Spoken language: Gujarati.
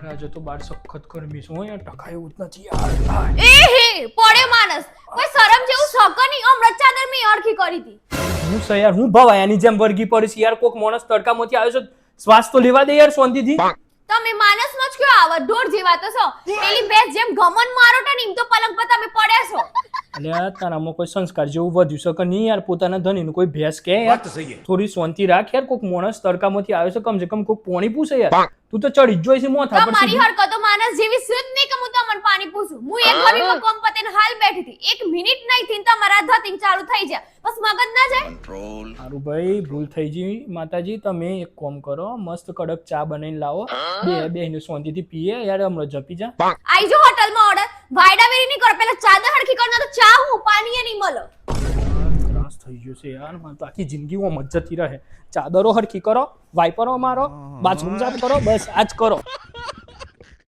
યાર આજે તો બાર સખત ગરમી છે યાર ટકાયું જ નથી યાર એ હે પડે માણસ કોઈ શરમ જેવું સક નહીં હમણાં ચાદર મેં અડખી કરી હતી હું છે યાર હું ભવાયાની જેમ વર્ગી પડીશ યાર કોક માણસ તડકામાંથી આવ્યો છે શ્વાસ તો લેવા દે યાર શાંતિથી તમે માણસમાં જ કયો આવો ઢોર જેવા તો છો પેલી ભેંસ જેમ ગમન મારો તો ને એમ તો પલંગ પર તમે પડ્યા છો અલ્યા તારામાં કોઈ સંસ્કાર જેવું વધ્યું છે કે નહીં યાર પોતાના ધણીનું કોઈ ભેંસ કે યાર થોડી શાંતિ રાખ યાર કોક માણસ તડકામાંથી આવ્યો છે કમ સે કમ કોક પાણી પૂછે યાર તું તો ચડી જ જોઈ છે મોથા પર તમારી હરકતો માણસ જેવી છે જ નહીં કે હું તમને પાણી પૂછું હું એક ઘડીમાં કોમ પતે ને હાલ બેઠી હતી 1 મિનિટ નહીં થઈને તમારા ધતિંગ ચાલુ થઈ જાય બસ મગજ ના જાય સારું ભાઈ ભૂલ થઈ ગઈ માતાજી તમે એક કામ કરો મસ્ત કડક ચા બનાવીને લાવો બેહીને શાંતિથી પીએ યાર હમણાં જપી જા આઈ જો હોટલમાં ઓર્ડર વાયડાવેરી નહીં કરો પેલા ચાદર હરખી કરના તો ચા હું પાણી એ નહીં મળે ત્રાસ થઈ ગયો છે યાર મને તો આખી જિંદગી માં મજ્જતી રહે ચાદરો હરખી કરો વાઇપરો મારો બાથરૂમ સાફ કરો બસ આજ કરો